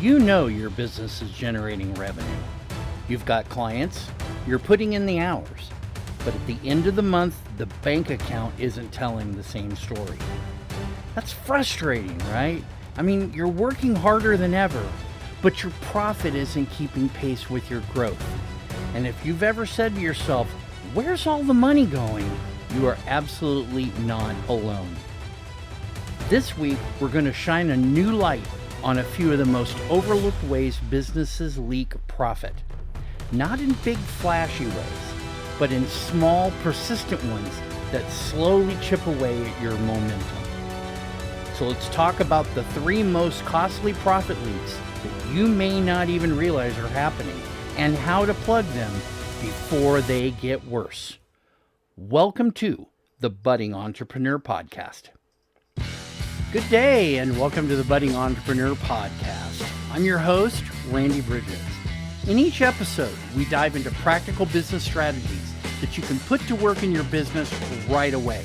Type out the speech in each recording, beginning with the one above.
You know your business is generating revenue. You've got clients, you're putting in the hours, but at the end of the month, the bank account isn't telling the same story. That's frustrating, right? I mean, you're working harder than ever, but your profit isn't keeping pace with your growth. And if you've ever said to yourself, where's all the money going? You are absolutely not alone. This week, we're going to shine a new light on a few of the most overlooked ways businesses leak profit. Not in big flashy ways, but in small, persistent ones that slowly chip away at your momentum. So let's talk about the 3 most costly profit leaks that you may not even realize are happening and how to plug them before they get worse. Welcome to the Budding Entrepreneur Podcast. Good day and welcome to the Budding Entrepreneur Podcast. I'm your host, Randy Bridges. In each episode, we dive into practical business strategies that you can put to work in your business right away.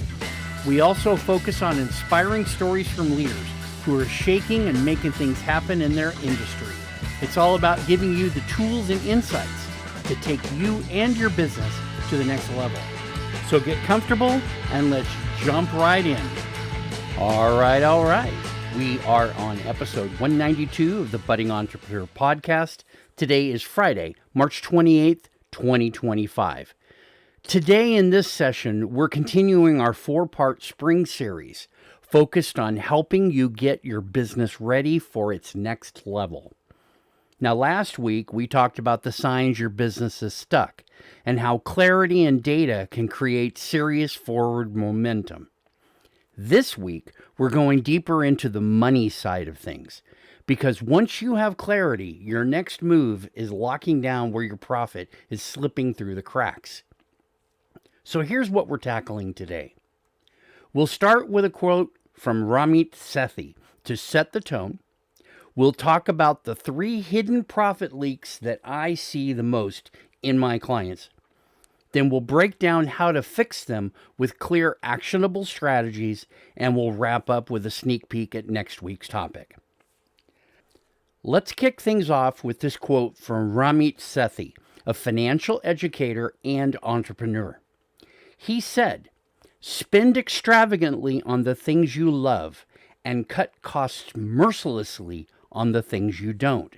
We also focus on inspiring stories from leaders who are shaking and making things happen in their industry. It's all about giving you the tools and insights to take you and your business to the next level. So get comfortable and let's jump right in. All right. We are on episode 192 of the Budding Entrepreneur Podcast. Today is Friday, March 28th, 2025. Today in this session, we're continuing our 4-part spring series focused on helping you get your business ready for its next level. Now, last week, we talked about the signs your business is stuck and how clarity and data can create serious forward momentum. This week, we're going deeper into the money side of things, because once you have clarity, your next move is locking down where your profit is slipping through the cracks. So here's what we're tackling today. We'll start with a quote from Ramit Sethi to set the tone. We'll talk about the 3 hidden profit leaks that I see the most in my clients. Then we'll break down how to fix them with clear, actionable strategies, and we'll wrap up with a sneak peek at next week's topic. Let's kick things off with this quote from Ramit Sethi, a financial educator and entrepreneur. He said, "Spend extravagantly on the things you love and cut costs mercilessly on the things you don't."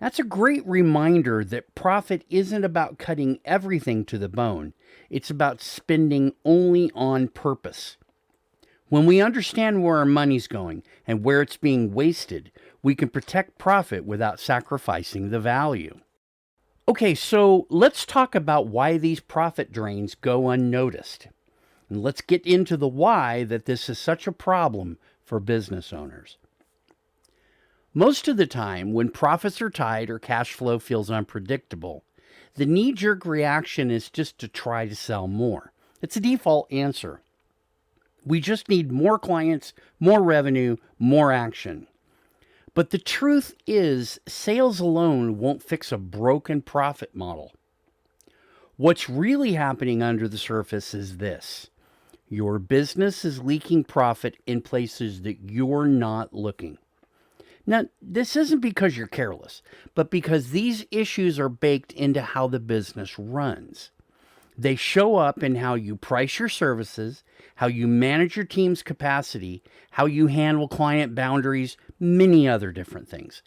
That's a great reminder that profit isn't about cutting everything to the bone. It's about spending only on purpose. When we understand where our money's going and where it's being wasted, we can protect profit without sacrificing the value. Okay, so let's talk about why these profit drains go unnoticed. And let's get into the why that this is such a problem for business owners. Most of the time, when profits are tight or cash flow feels unpredictable, the knee-jerk reaction is just to try to sell more. It's a default answer. We just need more clients, more revenue, more action. But the truth is, sales alone won't fix a broken profit model. What's really happening under the surface is this. Your business is leaking profit in places that you're not looking. Now, this isn't because you're careless, but because these issues are baked into how the business runs. They show up in how you price your services, how you manage your team's capacity, how you handle client boundaries, many other different things.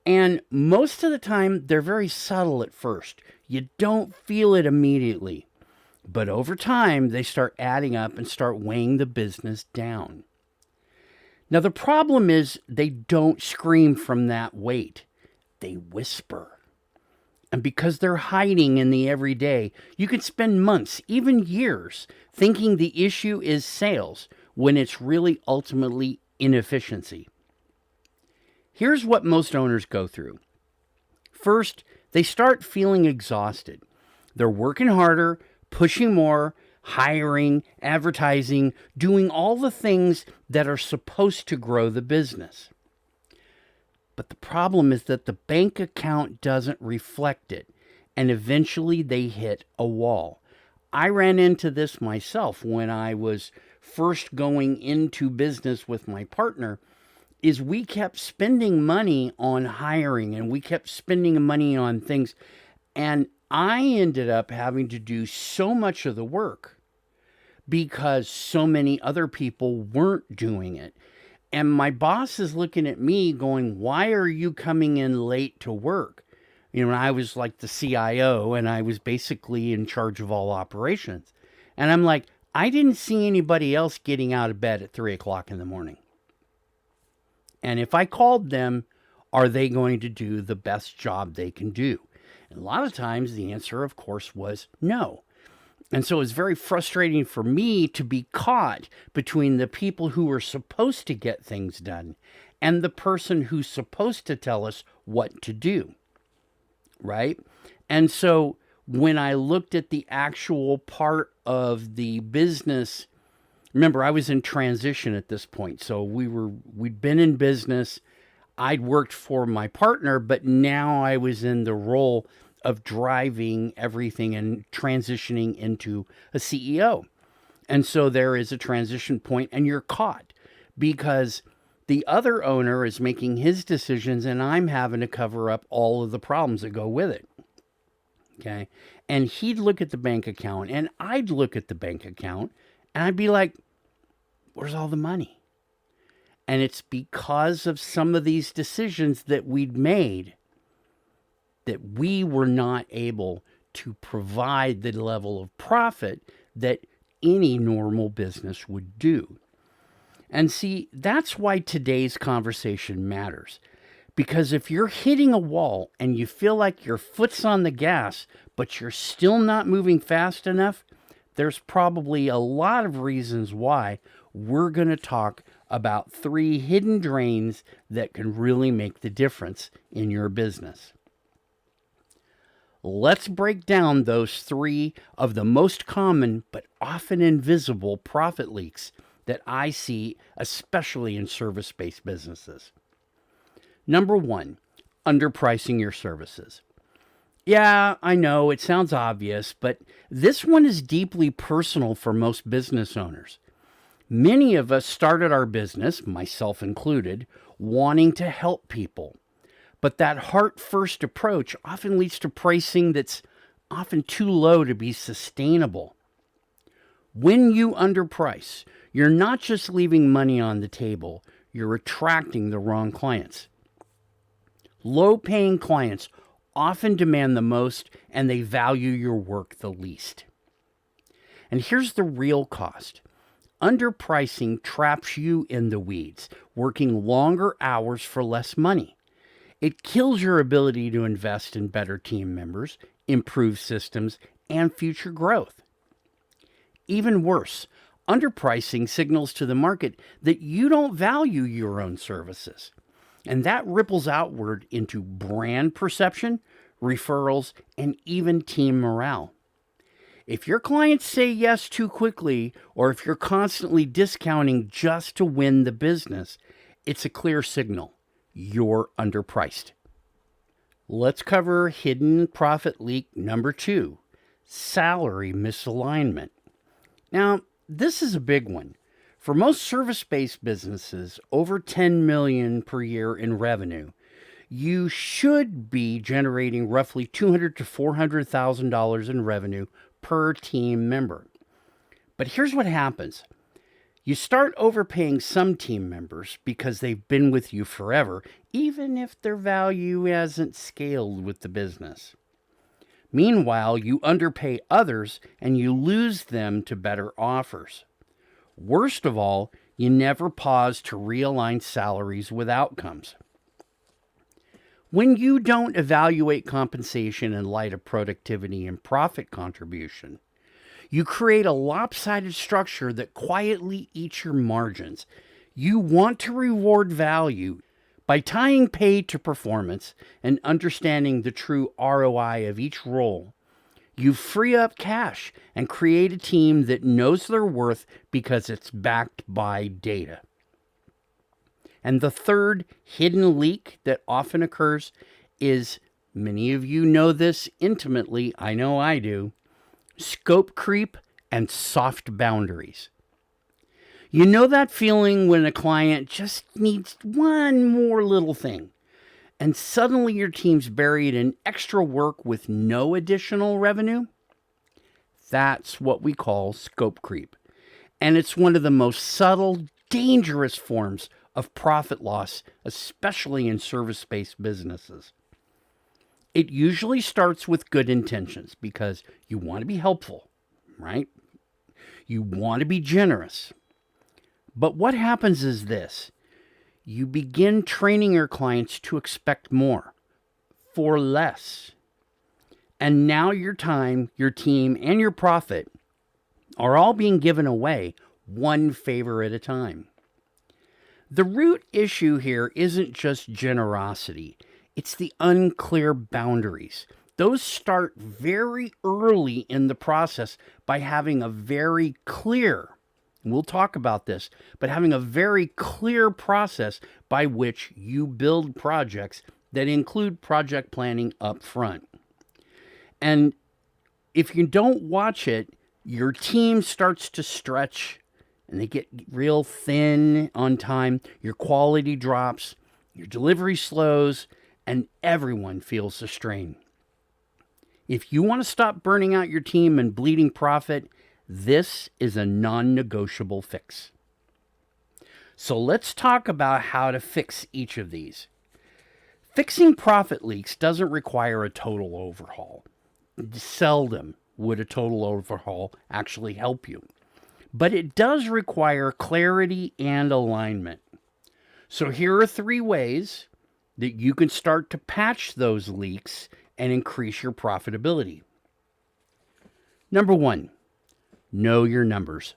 And most of the time, they're very subtle at first. You don't feel it immediately. But over time, they start adding up and start weighing the business down. Now, the problem is they don't scream from that weight. They whisper. And because they're hiding in the everyday, you can spend months, even years, thinking the issue is sales when it's really ultimately inefficiency. Here's what most owners go through. First, they start feeling exhausted. They're working harder, pushing more, hiring, advertising, doing all the things that are supposed to grow the business. But the problem is that the bank account doesn't reflect it, and eventually they hit a wall. I ran into this myself when I was first going into business with my partner, is we kept spending money on hiring and we kept spending money on things. And I ended up having to do so much of the work because so many other people weren't doing it. And my boss is looking at me going, why are you coming in late to work? You know, I was like the CIO and I was basically in charge of all operations. And I'm like, I didn't see anybody else getting out of bed at 3 o'clock in the morning. And if I called them, are they going to do the best job they can do? And a lot of times the answer, of course, was no. And so it's very frustrating for me to be caught between the people who are supposed to get things done and the person who's supposed to tell us what to do, right? And so when I looked at the actual part of the business, remember, I was in transition at this point. So we'd been in business. I'd worked for my partner, but now I was in the role of driving everything and transitioning into a CEO. And so there is a transition point and you're caught because the other owner is making his decisions and I'm having to cover up all of the problems that go with it. Okay. And he'd look at the bank account and I'd look at the bank account and I'd be like, where's all the money? And it's because of some of these decisions that we'd made that we were not able to provide the level of profit that any normal business would do. And see, that's why today's conversation matters. Because if you're hitting a wall and you feel like your foot's on the gas, but you're still not moving fast enough, there's probably a lot of reasons why. We're going to talk about 3 hidden drains that can really make the difference in your business. Let's break down those 3 of the most common but often invisible profit leaks that I see, especially in service-based businesses. Number 1, underpricing your services. Yeah, I know it sounds obvious, but this one is deeply personal for most business owners. Many of us started our business, myself included, wanting to help people. But that heart-first approach often leads to pricing that's often too low to be sustainable. When you underprice, you're not just leaving money on the table, you're attracting the wrong clients. Low-paying clients often demand the most and they value your work the least. And here's the real cost. Underpricing traps you in the weeds, working longer hours for less money. It kills your ability to invest in better team members, improve systems, and future growth. Even worse, underpricing signals to the market that you don't value your own services. And that ripples outward into brand perception, referrals, and even team morale. If your clients say yes too quickly, or if you're constantly discounting just to win the business, it's a clear signal. You're underpriced. Let's cover hidden profit leak number 2, salary misalignment. Now, this is a big one. For most service-based businesses, over $10 million per year in revenue, you should be generating roughly $200,000 to $400,000 in revenue per team member. But here's what happens. You start overpaying some team members because they've been with you forever, even if their value hasn't scaled with the business. Meanwhile, you underpay others and you lose them to better offers. Worst of all, you never pause to realign salaries with outcomes. When you don't evaluate compensation in light of productivity and profit contribution, you create a lopsided structure that quietly eats your margins. You want to reward value by tying pay to performance and understanding the true ROI of each role. You free up cash and create a team that knows their worth because it's backed by data. And the third hidden leak that often occurs is, many of you know this intimately, I know I do, scope creep and soft boundaries. You know that feeling when a client just needs one more little thing, and suddenly your team's buried in extra work with no additional revenue? That's what we call scope creep. And it's one of the most subtle, dangerous forms of profit loss, especially in service based businesses. It usually starts with good intentions because you want to be helpful, right? You want to be generous. But what happens is this: you begin training your clients to expect more for less. And now your time, your team, and your profit are all being given away one favor at a time. The root issue here isn't just generosity, it's the unclear boundaries. Those start very early in the process by having a very clear, we'll talk about this, but having a very clear process by which you build projects that include project planning up front. And if you don't watch it, your team starts to stretch and they get real thin on time. Your quality drops, your delivery slows, and everyone feels the strain. If you want to stop burning out your team and bleeding profit, this is a non-negotiable fix. So let's talk about how to fix each of these. Fixing profit leaks doesn't require a total overhaul. Seldom would a total overhaul actually help you. But it does require clarity and alignment. So here are 3 ways that you can start to patch those leaks and increase your profitability. Number 1, know your numbers.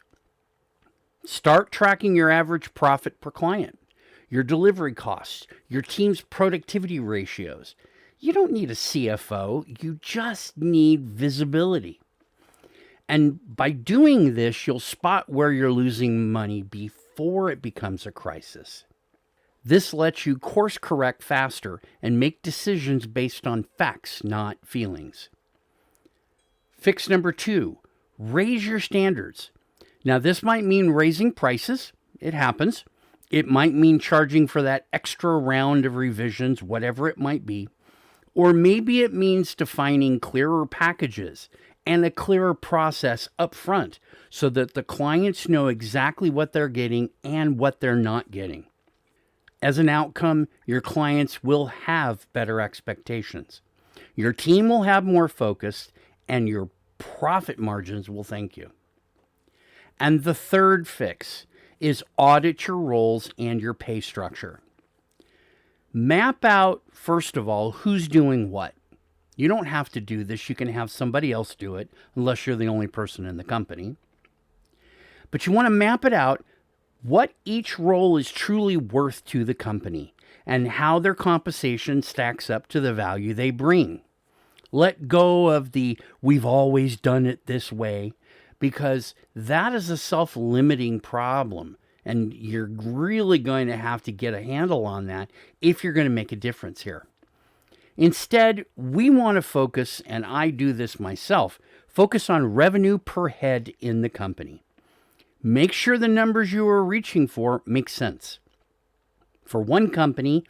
Start tracking your average profit per client, your delivery costs, your team's productivity ratios. You don't need a CFO, you just need visibility. And by doing this, you'll spot where you're losing money before it becomes a crisis. This lets you course correct faster and make decisions based on facts, not feelings. Fix number 2, raise your standards. Now, this might mean raising prices. It happens. It might mean charging for that extra round of revisions, whatever it might be. Or maybe it means defining clearer packages and a clearer process up front so that the clients know exactly what they're getting and what they're not getting. As an outcome, your clients will have better expectations. Your team will have more focus, and your profit margins will thank you. And the third fix is audit your roles and your pay structure. Map out, first of all, who's doing what. You don't have to do this. You can have somebody else do it, unless you're the only person in the company. But you want to map it out, what each role is truly worth to the company, and how their compensation stacks up to the value they bring. Let go of the "we've always done it this way," because that is a self-limiting problem. And you're really going to have to get a handle on that if you're going to make a difference here. Instead, we want to focus, and I do this myself, focus on revenue per head in the company. Make sure the numbers you are reaching for make sense. For one company,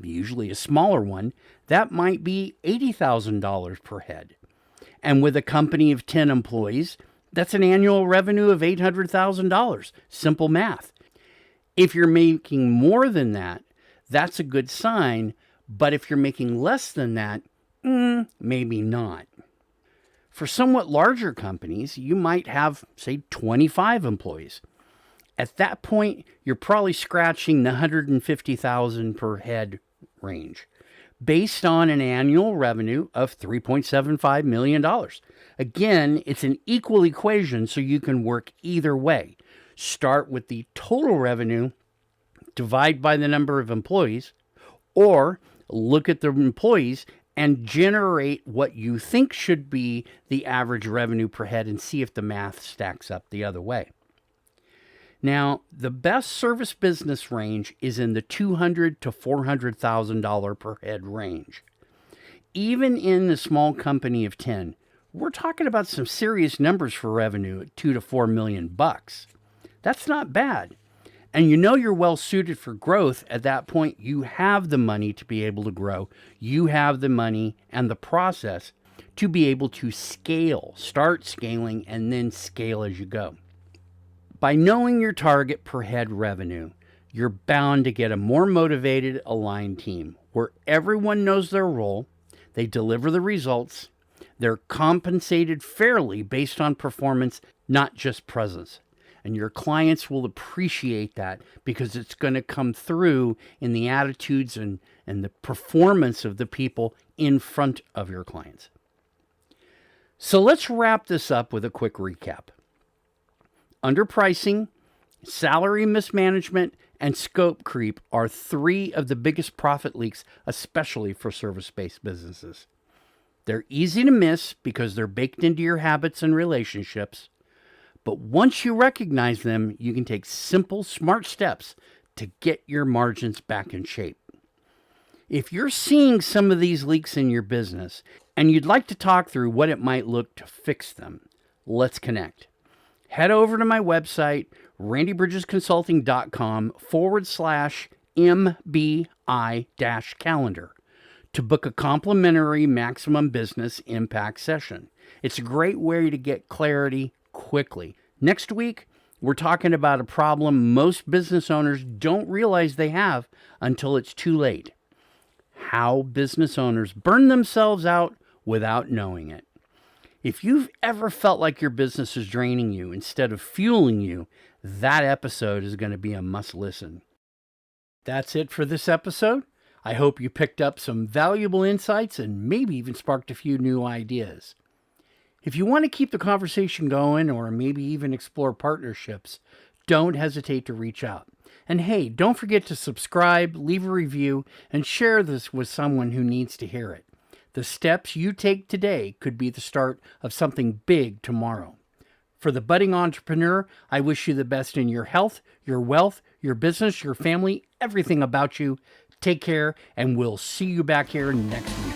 usually a smaller one, that might be $80,000 per head. And with a company of 10 employees, that's an annual revenue of $800,000. Simple math. If you're making more than that, that's a good sign. But if you're making less than that, maybe not. For somewhat larger companies, you might have, say, 25 employees. At that point, you're probably scratching the $150,000 per head range, based on an annual revenue of $3.75 million. Again, it's an equal equation, so you can work either way. Start with the total revenue, divide by the number of employees, or look at the employees and generate what you think should be the average revenue per head and see if the math stacks up the other way. Now, the best service business range is in the $200,000 to $400,000 per head range. Even in a small company of 10, we're talking about some serious numbers for revenue at $2 to $4 million bucks. That's not bad. And you know you're well suited for growth. At that point, you have the money to be able to grow. You have the money and the process to be able to scale, start scaling, and then scale as you go. By knowing your target per head revenue, you're bound to get a more motivated, aligned team where everyone knows their role, they deliver the results, they're compensated fairly based on performance, not just presence. And your clients will appreciate that because it's going to come through in the attitudes and the performance of the people in front of your clients. So let's wrap this up with a quick recap. Underpricing, salary mismanagement, and scope creep are three of the biggest profit leaks, especially for service-based businesses. They're easy to miss because they're baked into your habits and relationships. But once you recognize them, you can take simple, smart steps to get your margins back in shape. If you're seeing some of these leaks in your business and you'd like to talk through what it might look to fix them, let's connect. Head over to my website, randybridgesconsulting.com/MBI-calendar to book a complimentary maximum business impact session. It's a great way to get clarity quickly. Next week, we're talking about a problem most business owners don't realize they have until it's too late. How business owners burn themselves out without knowing it. If you've ever felt like your business is draining you instead of fueling you, that episode is going to be a must listen. That's it for this episode. I hope you picked up some valuable insights and maybe even sparked a few new ideas. If you want to keep the conversation going or maybe even explore partnerships, don't hesitate to reach out. And hey, don't forget to subscribe, leave a review, and share this with someone who needs to hear it. The steps you take today could be the start of something big tomorrow. For the budding entrepreneur, I wish you the best in your health, your wealth, your business, your family, everything about you. Take care, and we'll see you back here next week.